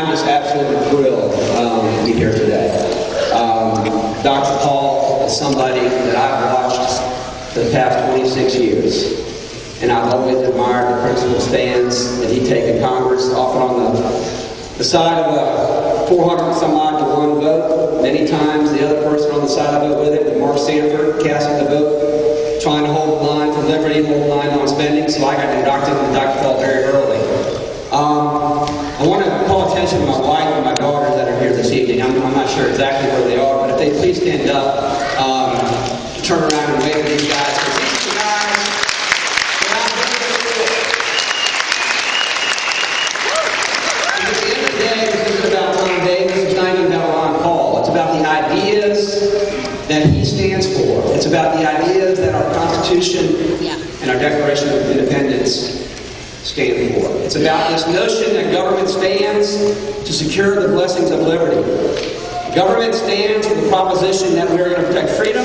I'm just absolutely thrilled to be here today. Dr. Paul is somebody that I've watched for the past 26 years. And I've always admired the principled stands that he takes in Congress, often on the side of a 400 some odd to 1 vote. Many times the other person on the side of it with it, Mark Sanford, casting the vote, trying to hold the line for liberty, hold the line on spending. So I got inducted into Dr. Paul very early. I want to call attention to my wife and my daughters that are here this evening. I'm not sure exactly where they are, but if they please stand up, turn around and wave at these guys. These are the guys that I'm very At the end of the day, this isn't about Tom Davis, it's not even about Ron Paul. It's about the ideas that he stands for. It's about the ideas that our Constitution and our Declaration of Independence stand for. It's about this notion that government stands to secure the blessings of liberty. Government stands for the proposition that we're going to protect freedom,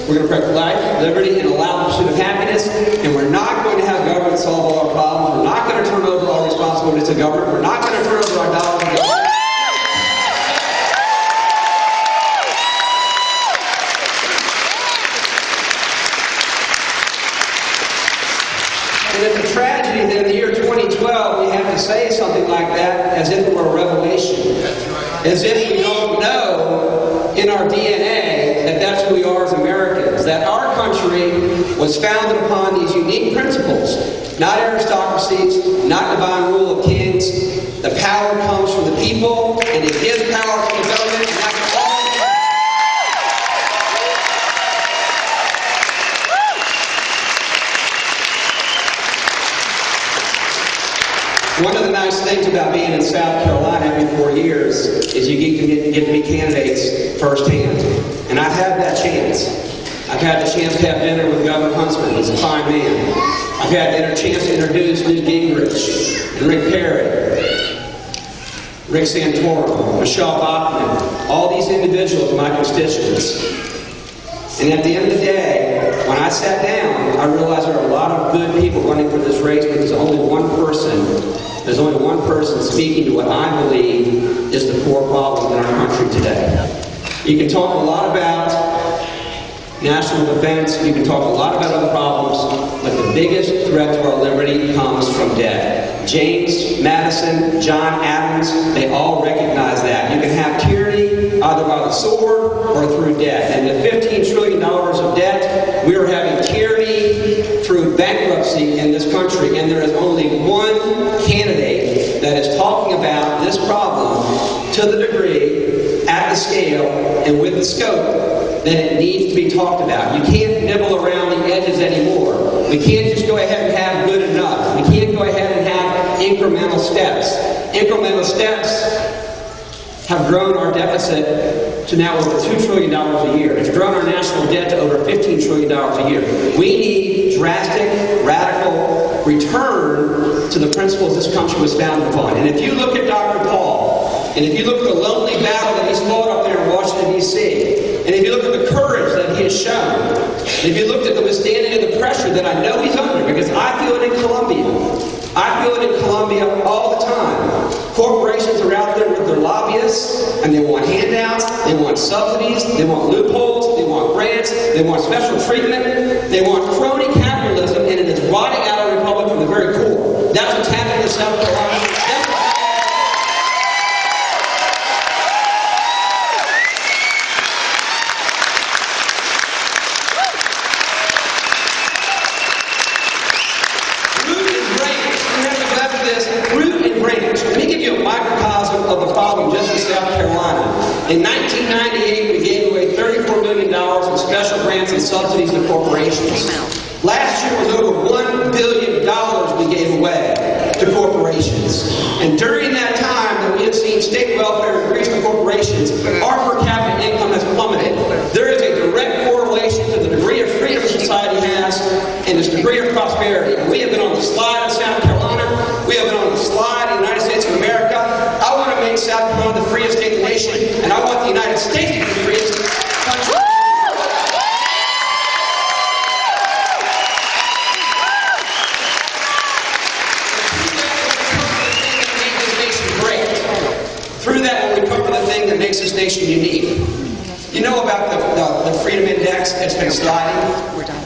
we're going to protect life, liberty, and allow the pursuit of happiness, and we're not going to have government solve all our problems. We're not going to turn over all responsibilities to government. We're not going to turn over our dollars to government. And it's a tragedy that in the year 2012 we have to say something like that as if it were a revelation. As if we don't know in our DNA that that's who we are as Americans. That our country was founded upon these unique principles. Not aristocracies, not divine rule of kings. The power comes from the people, and it gives power to the government, and that's all. One of the nice things about being in South Carolina every 4 years is you get to meet candidates firsthand. And I've had that chance. I've had the chance to have dinner with Governor Huntsman. He's a fine man. I've had the chance to introduce Newt Gingrich and Rick Perry, Rick Santorum, Michelle Bachmann, all these individuals, my constituents. And at the end of the day, when I sat down, I realized there are a lot of good people running for this race, but there's only one person speaking to what I believe is the core problem in our country today. You can talk a lot about national defense, you can talk a lot about other problems, but the biggest threat to our liberty comes from debt. James Madison, John Adams, they all recognize that. You can have tyranny either by the sword or through debt. And the $15 trillion of debt, we are having tyranny through bankruptcy in this country. And there is only one candidate that is talking about this problem to the degree, at the scale, and with the scope that it needs to be talked about. You can't nibble around the edges anymore. We can't just go ahead and have good enough. We can't go ahead and have incremental steps. Incremental steps have grown our deficit to now over $2 trillion a year. It's grown our national debt to over $15 trillion a year. We need drastic, radical return to the principles this country was founded upon. And if you look at Dr. Paul, and if you look at the lonely battle that he's fought up there in Washington, D.C., and if you look at the courage that he has shown, and if you looked at the withstanding of the pressure that I know he's under, because I feel it in Columbia. I feel it in Columbia all the time. Corporations are out there with their lobbyists, and they want handouts, they want subsidies, they want loopholes, they want grants, they want special treatment, they want crony capitalism, and it is rotting out our republic from the very core. That's what's happening in South Carolina. In 1998, we gave away $34 million in special grants and subsidies to corporations. Last year was over $1 billion we gave away to corporations. And during that time that we have seen state welfare increase to corporations, our per capita income has plummeted. There is a direct correlation to the degree of freedom society has and its degree of prosperity. And we have been on the slide in South Carolina. We have been on the slide in the United States of America. I want to make South Carolina the freest state in the nation, and I want the United States to be the freest country. makes this nation unique. You know about the Freedom Index that's been sliding.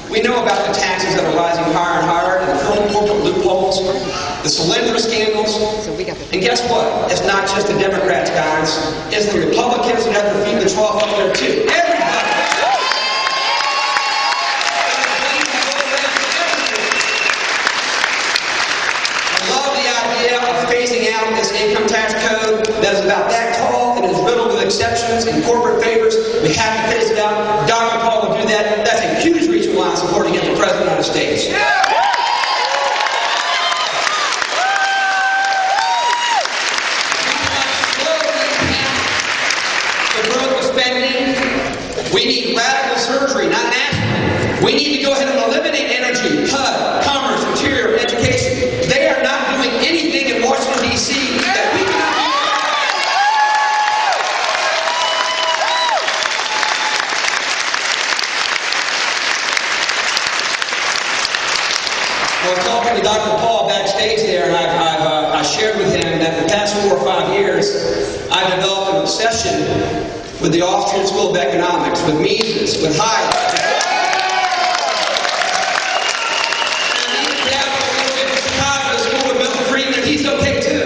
We know about the taxes that are rising higher and higher, the corporate loopholes, the Solyndra scandals. And guess what? It's not just the Democrats, guys. It's the Republicans that have to feed the trough up there, too. Everybody. I love the idea of phasing out this income tax code that is about that tall and is riddled with exceptions and corporate favors. We have to phase it out. Dr. Paul will do that. That's a huge reason why I'm supporting him for President of the United States. We need radical surgery, not national. We need to go ahead and eliminate energy, HUD, commerce, interior, education. They are not doing anything in Washington, D.C. that we can do. I was talking to Dr. Paul backstage there, and I shared with him that the past 4 or 5 years, I've developed an obsession with the Austrian School of Economics, with Mises, with Hayek. The School of Milton Friedman, and he's okay too.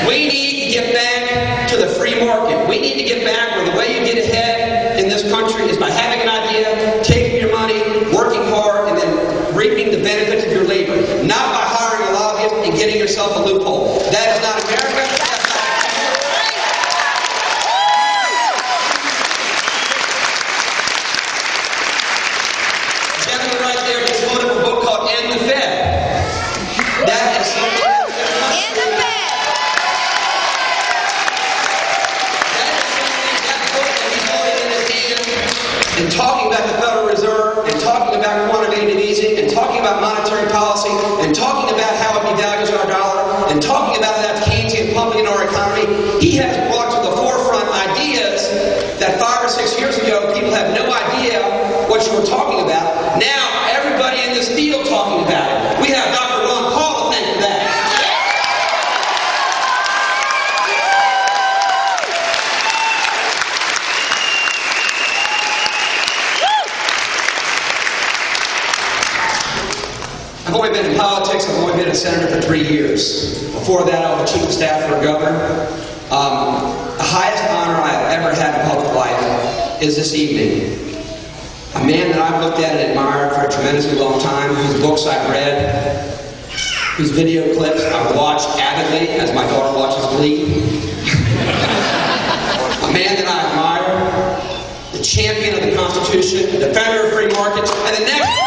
We need to get back to the free market. We need to get back where the way you get ahead in this country is by having an idea, taking your money, working hard, and then reaping the benefits of your labor. Not by hiring a lobbyist and getting yourself a loophole. That is not America. And talking about the Federal Reserve, and talking about quantitative easing, and talking about monetary policy, and talking about how it devalues our dollar, and talking about that Keynesian pumping in our economy, he has brought to the forefront ideas that 5 or 6 years ago people had no idea what you were talking about. Now everybody in this field talking about it. We have Dr. Ron Paul to thank for that. I've only been in politics, I've only been a senator for 3 years. Before that, I was the chief of staff for a governor. The highest honor I've ever had in public life is this evening. A man that I've looked at and admired for a tremendously long time, whose books I've read, whose video clips I've watched avidly as my daughter watches Glee. A man that I admire, the champion of the Constitution, the defender of free markets, and the next